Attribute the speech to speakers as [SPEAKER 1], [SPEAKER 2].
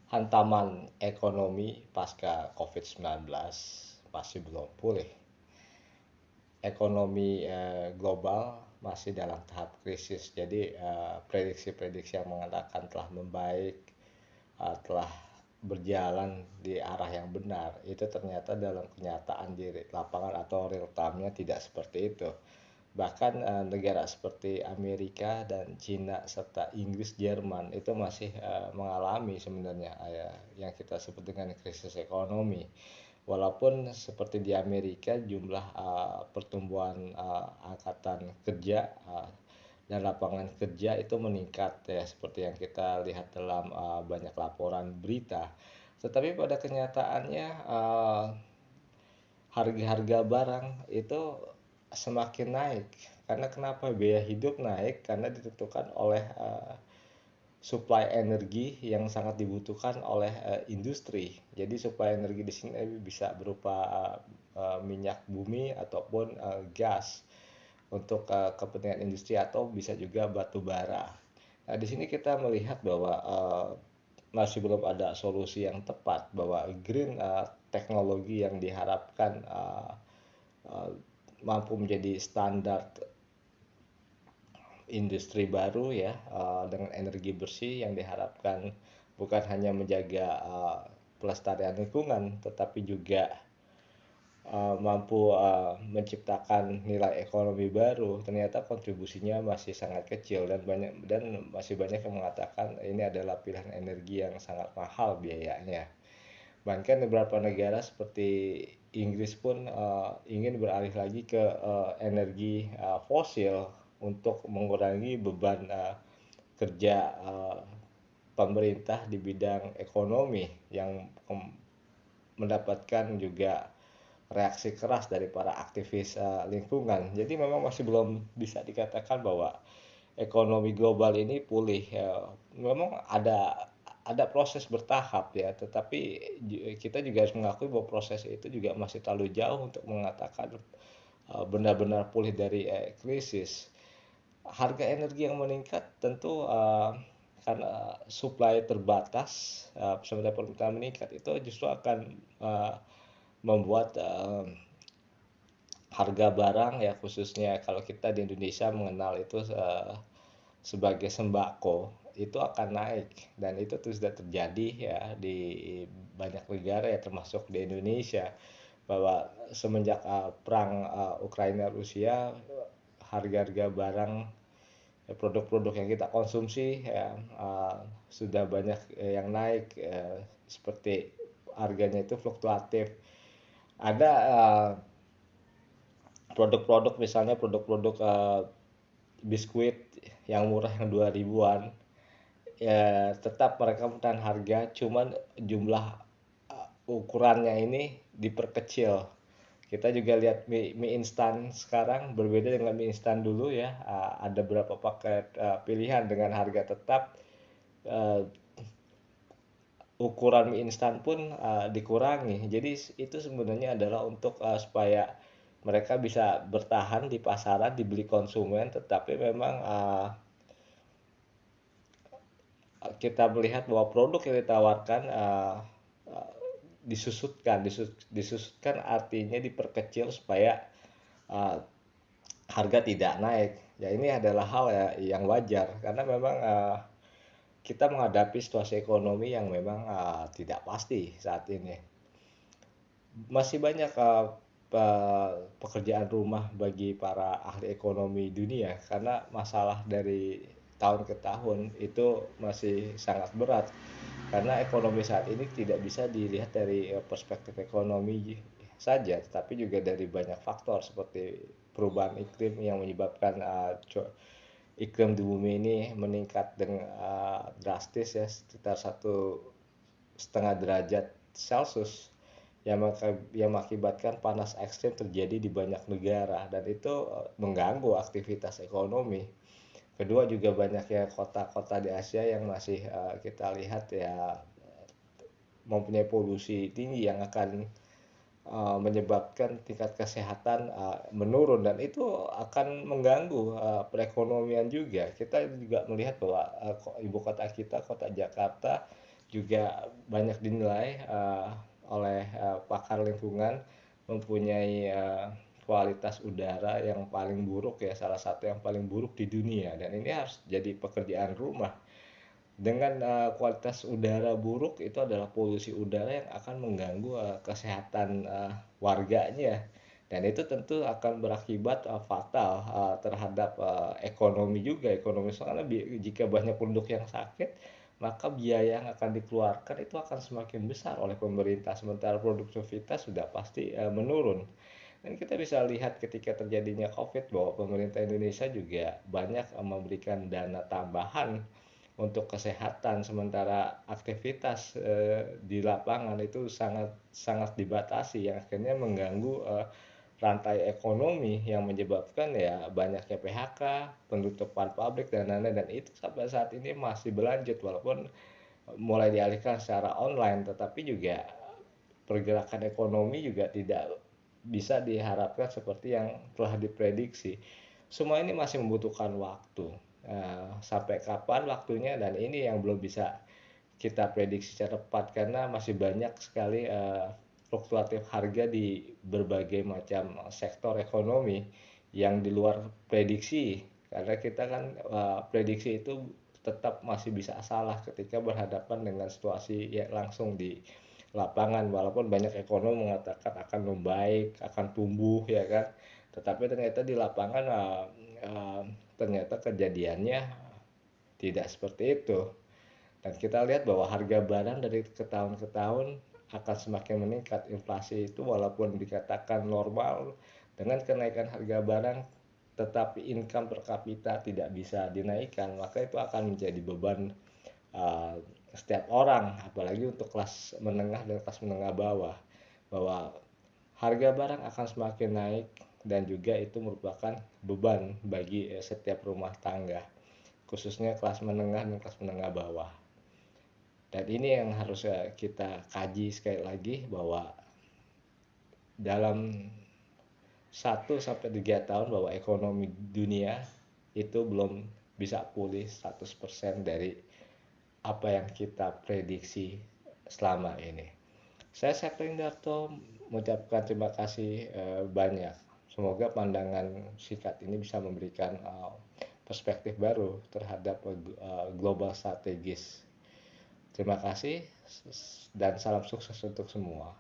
[SPEAKER 1] Hantaman ekonomi pasca COVID-19 masih belum pulih. Ekonomi global masih dalam tahap krisis. Jadi prediksi-prediksi yang mengatakan telah membaik, telah berjalan di arah yang benar, itu ternyata dalam kenyataan di lapangan atau real time-nya tidak seperti itu. Bahkan negara seperti Amerika dan Cina serta Inggris, Jerman itu masih mengalami sebenarnya yang kita sebut dengan krisis ekonomi. Walaupun seperti di Amerika jumlah pertumbuhan angkatan kerja dan lapangan kerja itu meningkat ya seperti yang kita lihat dalam banyak laporan berita. Tetapi pada kenyataannya harga-harga barang itu semakin naik. Karena kenapa biaya hidup naik? Karena ditentukan oleh supply energi yang sangat dibutuhkan oleh industri. Jadi supply energi di sini bisa berupa minyak bumi ataupun gas untuk kepentingan industri atau bisa juga batu bara. Nah, di sini kita melihat bahwa masih belum ada solusi yang tepat bahwa green teknologi yang diharapkan mampu menjadi standar industri baru ya dengan energi bersih yang diharapkan bukan hanya menjaga pelestarian lingkungan tetapi juga mampu menciptakan nilai ekonomi baru, ternyata kontribusinya masih sangat kecil dan masih banyak yang mengatakan ini adalah pilihan energi yang sangat mahal biayanya. Bahkan beberapa negara seperti Inggris pun ingin beralih lagi ke energi fosil untuk mengurangi beban kerja pemerintah di bidang ekonomi yang mendapatkan juga reaksi keras dari para aktivis lingkungan. Jadi memang masih belum bisa dikatakan bahwa ekonomi global ini pulih. Memang ada proses bertahap ya, tetapi kita juga harus mengakui bahwa proses itu juga masih terlalu jauh untuk mengatakan benar-benar pulih dari krisis. Harga energi yang meningkat tentu karena supply terbatas, sementara permintaan meningkat itu justru akan membuat harga barang ya khususnya kalau kita di Indonesia mengenal itu sebagai sembako itu akan naik dan itu tuh sudah terjadi ya di banyak negara ya termasuk di Indonesia bahwa semenjak perang Ukraina Rusia harga-harga barang produk-produk yang kita konsumsi ya sudah banyak yang naik seperti harganya itu fluktuatif. Ada produk-produk misalnya produk-produk biskuit yang murah yang 2000-an ya tetap mereka menahan harga cuman jumlah ukurannya ini diperkecil. Kita juga lihat mie instan sekarang berbeda dengan mie instan dulu ya. Ada beberapa paket pilihan dengan harga tetap, uh, ukuran mie instan pun dikurangi. Jadi itu sebenarnya adalah untuk supaya mereka bisa bertahan di pasaran, dibeli konsumen, tetapi memang kita melihat bahwa produk yang ditawarkan disusutkan artinya diperkecil supaya uh, harga tidak naik. Ya ini adalah hal ya, yang wajar karena memang kita menghadapi situasi ekonomi yang memang tidak pasti saat ini. Masih banyak pekerjaan rumah bagi para ahli ekonomi dunia karena masalah dari tahun ke tahun itu masih sangat berat karena ekonomi saat ini tidak bisa dilihat dari perspektif ekonomi saja tetapi juga dari banyak faktor seperti perubahan iklim yang menyebabkan iklim di bumi ini meningkat dengan drastis ya sekitar 1,5 derajat Celcius yang mengakibatkan panas ekstrim terjadi di banyak negara dan itu mengganggu aktivitas ekonomi. Kedua juga banyaknya kota-kota di Asia yang masih kita lihat ya mempunyai polusi tinggi yang akan menyebabkan tingkat kesehatan menurun dan itu akan mengganggu perekonomian juga. Kita juga melihat bahwa ibu kota kita, kota Jakarta juga banyak dinilai oleh pakar lingkungan mempunyai kualitas udara yang paling buruk ya, salah satu yang paling buruk di dunia, dan ini harus jadi pekerjaan rumah. Dengan kualitas udara buruk itu adalah polusi udara yang akan mengganggu kesehatan warganya, dan itu tentu akan berakibat fatal terhadap ekonomi juga. Ekonomi soalnya jika banyak penduduk yang sakit, maka biaya yang akan dikeluarkan itu akan semakin besar oleh pemerintah, sementara produktivitas sudah pasti menurun. Dan kita bisa lihat ketika terjadinya COVID bahwa pemerintah Indonesia juga banyak memberikan dana tambahan untuk kesehatan, sementara aktivitas di lapangan itu sangat sangat dibatasi, yang akhirnya mengganggu rantai ekonomi, yang menyebabkan ya banyaknya PHK, penutupan pabrik dan lain-lain, dan itu sampai saat ini masih berlanjut walaupun mulai dialihkan secara online, tetapi juga pergerakan ekonomi juga tidak bisa diharapkan seperti yang telah diprediksi. Semua ini masih membutuhkan waktu. Sampai kapan waktunya, dan ini yang belum bisa kita prediksi secara tepat karena masih banyak sekali fluktuatif harga di berbagai macam sektor ekonomi yang di luar prediksi, karena kita kan prediksi itu tetap masih bisa salah ketika berhadapan dengan situasi ya langsung di lapangan. Walaupun banyak ekonom mengatakan akan membaik, akan tumbuh ya kan, tetapi ternyata di lapangan ternyata kejadiannya tidak seperti itu. Dan kita lihat bahwa harga barang dari ke tahun ke tahun akan semakin meningkat. Inflasi itu walaupun dikatakan normal, dengan kenaikan harga barang tetapi income per kapita tidak bisa dinaikkan, maka itu akan menjadi beban setiap orang, apalagi untuk kelas menengah dan kelas menengah bawah, bahwa harga barang akan semakin naik dan juga itu merupakan beban bagi setiap rumah tangga, khususnya kelas menengah dan kelas menengah bawah. Dan ini yang harus kita kaji sekali lagi, bahwa dalam 1 sampai 3 tahun bahwa ekonomi dunia itu belum bisa pulih 100% dari apa yang kita prediksi selama ini. Saya Septrindarto mengucapkan terima kasih banyak. Semoga pandangan singkat ini bisa memberikan perspektif baru terhadap global strategis. Terima kasih dan salam sukses untuk semua.